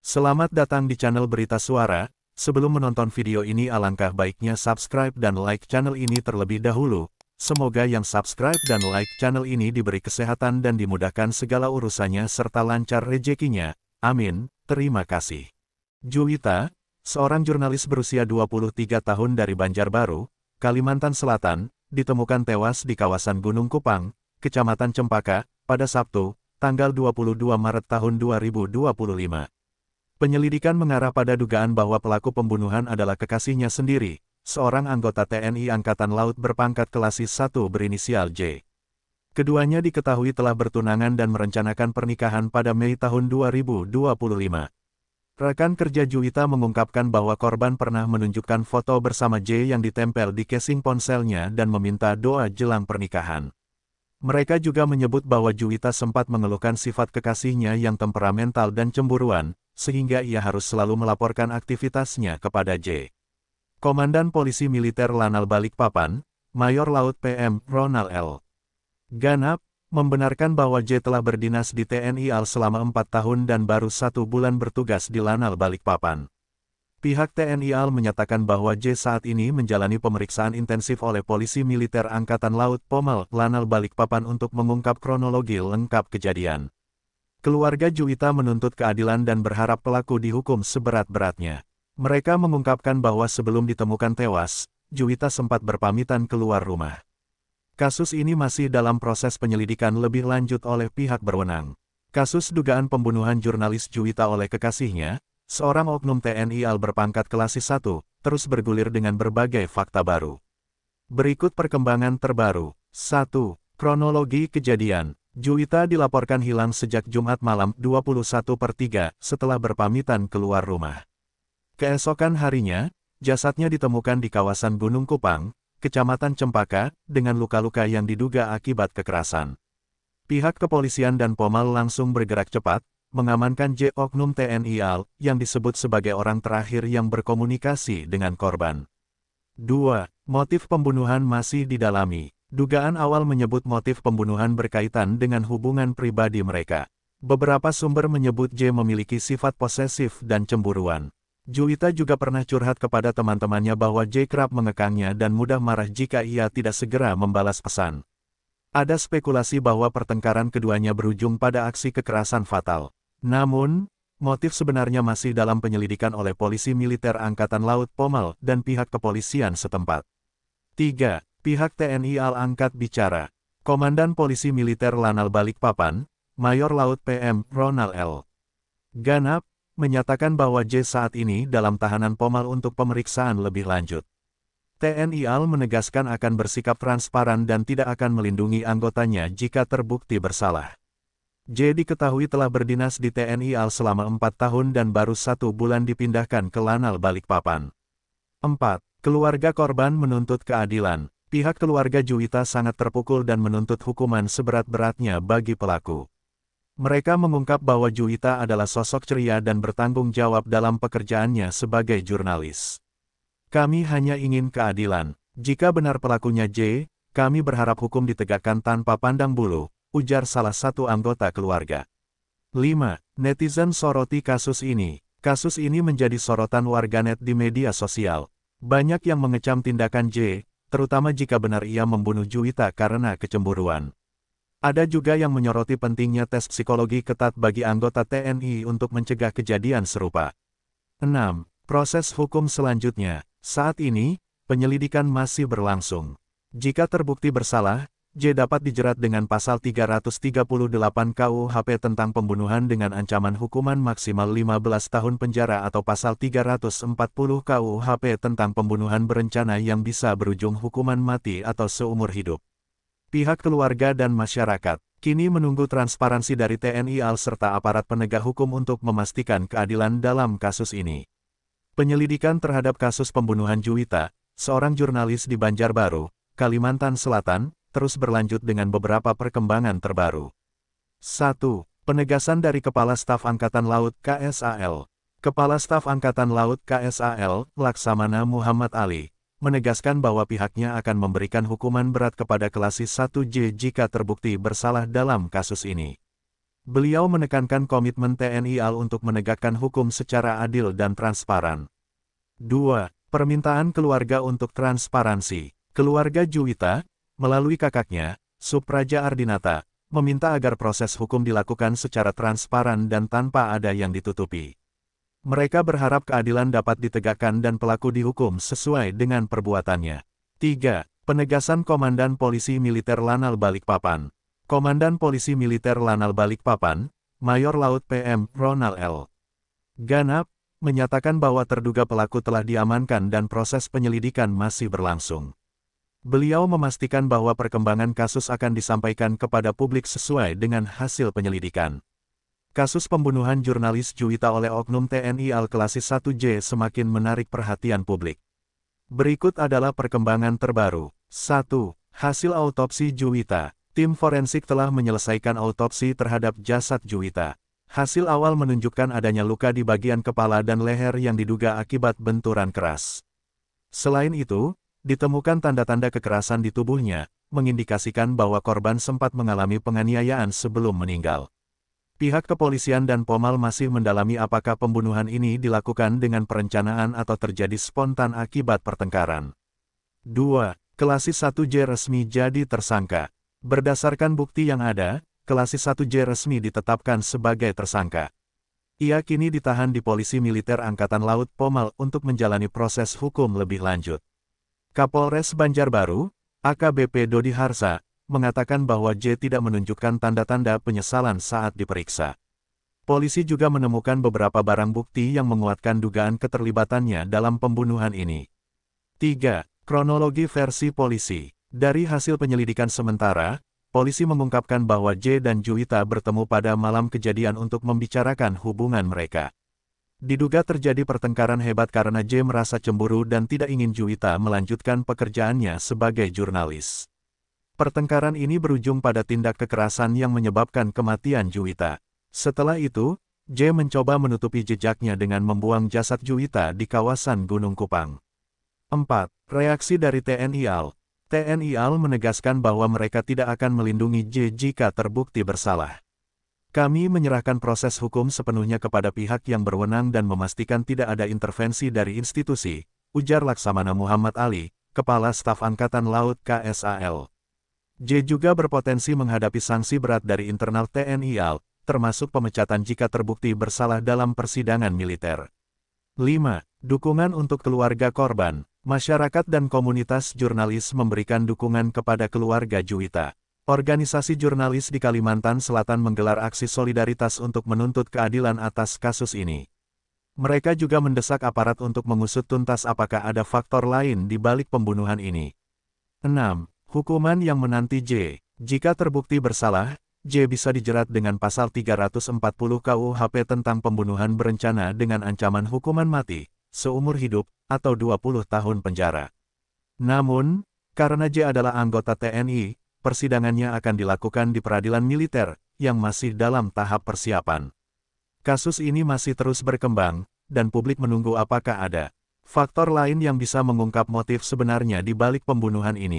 Selamat datang di channel Berita Suara. Sebelum menonton video ini alangkah baiknya subscribe dan like channel ini terlebih dahulu. Semoga yang subscribe dan like channel ini diberi kesehatan dan dimudahkan segala urusannya serta lancar rezekinya. Amin. Terima kasih. Juwita, seorang jurnalis berusia 23 tahun dari Banjarbaru, Kalimantan Selatan, ditemukan tewas di kawasan Gunung Kupang, Kecamatan Cempaka, pada Sabtu, tanggal 22 Maret tahun 2025. Penyelidikan mengarah pada dugaan bahwa pelaku pembunuhan adalah kekasihnya sendiri, seorang anggota TNI Angkatan Laut berpangkat Kelasis 1 berinisial J. Keduanya diketahui telah bertunangan dan merencanakan pernikahan pada Mei tahun 2025. Rekan kerja Juwita mengungkapkan bahwa korban pernah menunjukkan foto bersama J yang ditempel di casing ponselnya dan meminta doa jelang pernikahan. Mereka juga menyebut bahwa Juwita sempat mengeluhkan sifat kekasihnya yang temperamental dan cemburuan, sehingga ia harus selalu melaporkan aktivitasnya kepada J. Komandan Polisi Militer Lanal Balikpapan, Mayor Laut PM Ronald L. Ganap, membenarkan bahwa J telah berdinas di TNI AL selama 4 tahun dan baru 1 bulan bertugas di Lanal Balikpapan. Pihak TNI AL menyatakan bahwa J saat ini menjalani pemeriksaan intensif oleh Polisi Militer Angkatan Laut Pomel Lanal Balikpapan untuk mengungkap kronologi lengkap kejadian. Keluarga Juwita menuntut keadilan dan berharap pelaku dihukum seberat-beratnya. Mereka mengungkapkan bahwa sebelum ditemukan tewas, Juwita sempat berpamitan keluar rumah. Kasus ini masih dalam proses penyelidikan lebih lanjut oleh pihak berwenang. Kasus dugaan pembunuhan jurnalis Juwita oleh kekasihnya, seorang oknum TNI AL berpangkat Kelasis 1, terus bergulir dengan berbagai fakta baru. Berikut perkembangan terbaru. 1. Kronologi kejadian. Juwita dilaporkan hilang sejak Jumat malam 21/3 setelah berpamitan keluar rumah. Keesokan harinya, jasadnya ditemukan di kawasan Gunung Kupang, Kecamatan Cempaka, dengan luka-luka yang diduga akibat kekerasan. Pihak kepolisian dan Pomel langsung bergerak cepat, mengamankan J oknum TNI AL, yang disebut sebagai orang terakhir yang berkomunikasi dengan korban. 2. Motif pembunuhan masih didalami. Dugaan awal menyebut motif pembunuhan berkaitan dengan hubungan pribadi mereka. Beberapa sumber menyebut J memiliki sifat posesif dan cemburuan. Juwita juga pernah curhat kepada teman-temannya bahwa J kerap mengekangnya dan mudah marah jika ia tidak segera membalas pesan. Ada spekulasi bahwa pertengkaran keduanya berujung pada aksi kekerasan fatal. Namun, motif sebenarnya masih dalam penyelidikan oleh Polisi Militer Angkatan Laut Pomel dan pihak kepolisian setempat. 3. Pihak TNI AL angkat bicara. Komandan Polisi Militer Lanal Balikpapan, Mayor Laut PM Ronald L. Ganap, menyatakan bahwa J saat ini dalam tahanan Pomel untuk pemeriksaan lebih lanjut. TNI AL menegaskan akan bersikap transparan dan tidak akan melindungi anggotanya jika terbukti bersalah. J diketahui telah berdinas di TNI AL selama 4 tahun dan baru 1 bulan dipindahkan ke Lanal Balikpapan. 4. Keluarga korban menuntut keadilan. Pihak keluarga Juwita sangat terpukul dan menuntut hukuman seberat-beratnya bagi pelaku. Mereka mengungkap bahwa Juwita adalah sosok ceria dan bertanggung jawab dalam pekerjaannya sebagai jurnalis. Kami hanya ingin keadilan. Jika benar pelakunya J, kami berharap hukum ditegakkan tanpa pandang bulu, ujar salah satu anggota keluarga. 5. Netizen soroti kasus ini. Kasus ini menjadi sorotan warganet di media sosial. Banyak yang mengecam tindakan J, terutama jika benar ia membunuh Juwita karena kecemburuan. Ada juga yang menyoroti pentingnya tes psikologi ketat bagi anggota TNI untuk mencegah kejadian serupa. 6. Proses hukum selanjutnya. Saat ini, penyelidikan masih berlangsung. Jika terbukti bersalah, J dapat dijerat dengan pasal 338 KUHP tentang pembunuhan dengan ancaman hukuman maksimal 15 tahun penjara atau pasal 340 KUHP tentang pembunuhan berencana yang bisa berujung hukuman mati atau seumur hidup. Pihak keluarga dan masyarakat kini menunggu transparansi dari TNI AL serta aparat penegak hukum untuk memastikan keadilan dalam kasus ini. Penyelidikan terhadap kasus pembunuhan Juwita, seorang jurnalis di Banjarbaru, Kalimantan Selatan, terus berlanjut dengan beberapa perkembangan terbaru. 1. Penegasan dari Kepala Staf Angkatan Laut KSAL. Kepala Staf Angkatan Laut KSAL, Laksamana Muhammad Ali, menegaskan bahwa pihaknya akan memberikan hukuman berat kepada Kelasis 1J jika terbukti bersalah dalam kasus ini. Beliau menekankan komitmen TNI AL untuk menegakkan hukum secara adil dan transparan. 2. Permintaan keluarga untuk transparansi. Keluarga Juwita, melalui kakaknya, Supraja Ardinata, meminta agar proses hukum dilakukan secara transparan dan tanpa ada yang ditutupi. Mereka berharap keadilan dapat ditegakkan dan pelaku dihukum sesuai dengan perbuatannya. 3. Penegasan Komandan Polisi Militer Lanal Balikpapan. Komandan Polisi Militer Lanal Balikpapan, Mayor Laut PM Ronald L. Ganap, menyatakan bahwa terduga pelaku telah diamankan dan proses penyelidikan masih berlangsung. Beliau memastikan bahwa perkembangan kasus akan disampaikan kepada publik sesuai dengan hasil penyelidikan. Kasus pembunuhan jurnalis Juwita oleh oknum TNI AL Klasis 1J semakin menarik perhatian publik. Berikut adalah perkembangan terbaru. 1. Hasil autopsi Juwita. Tim forensik telah menyelesaikan autopsi terhadap jasad Juwita. Hasil awal menunjukkan adanya luka di bagian kepala dan leher yang diduga akibat benturan keras. Selain itu, ditemukan tanda-tanda kekerasan di tubuhnya, mengindikasikan bahwa korban sempat mengalami penganiayaan sebelum meninggal. Pihak kepolisian dan Pomal masih mendalami apakah pembunuhan ini dilakukan dengan perencanaan atau terjadi spontan akibat pertengkaran. 2. Klasis 1J resmi jadi tersangka. Berdasarkan bukti yang ada, Klasis 1J resmi ditetapkan sebagai tersangka. Ia kini ditahan di Polisi Militer Angkatan Laut Pomal untuk menjalani proses hukum lebih lanjut. Kapolres Banjarbaru, AKBP Dodi Harsa, mengatakan bahwa J tidak menunjukkan tanda-tanda penyesalan saat diperiksa. Polisi juga menemukan beberapa barang bukti yang menguatkan dugaan keterlibatannya dalam pembunuhan ini. 3. Kronologi versi polisi. Dari hasil penyelidikan sementara, polisi mengungkapkan bahwa J dan Juwita bertemu pada malam kejadian untuk membicarakan hubungan mereka. Diduga terjadi pertengkaran hebat karena J merasa cemburu dan tidak ingin Juwita melanjutkan pekerjaannya sebagai jurnalis. Pertengkaran ini berujung pada tindak kekerasan yang menyebabkan kematian Juwita. Setelah itu, J mencoba menutupi jejaknya dengan membuang jasad Juwita di kawasan Gunung Kupang. 4. Reaksi dari TNI AL. TNI AL menegaskan bahwa mereka tidak akan melindungi J jika terbukti bersalah. Kami menyerahkan proses hukum sepenuhnya kepada pihak yang berwenang dan memastikan tidak ada intervensi dari institusi, ujar Laksamana Muhammad Ali, Kepala Staf Angkatan Laut KSAL. J juga berpotensi menghadapi sanksi berat dari internal TNI AL, termasuk pemecatan jika terbukti bersalah dalam persidangan militer. 5. Dukungan untuk keluarga korban. Masyarakat dan komunitas jurnalis memberikan dukungan kepada keluarga Juwita. Organisasi jurnalis di Kalimantan Selatan menggelar aksi solidaritas untuk menuntut keadilan atas kasus ini. Mereka juga mendesak aparat untuk mengusut tuntas apakah ada faktor lain di balik pembunuhan ini. 6. Hukuman yang menanti J. Jika terbukti bersalah, J bisa dijerat dengan pasal 340 KUHP tentang pembunuhan berencana dengan ancaman hukuman mati, seumur hidup, atau 20 tahun penjara. Namun, karena J adalah anggota TNI, persidangannya akan dilakukan di peradilan militer, yang masih dalam tahap persiapan. Kasus ini masih terus berkembang, dan publik menunggu apakah ada faktor lain yang bisa mengungkap motif sebenarnya di balik pembunuhan ini.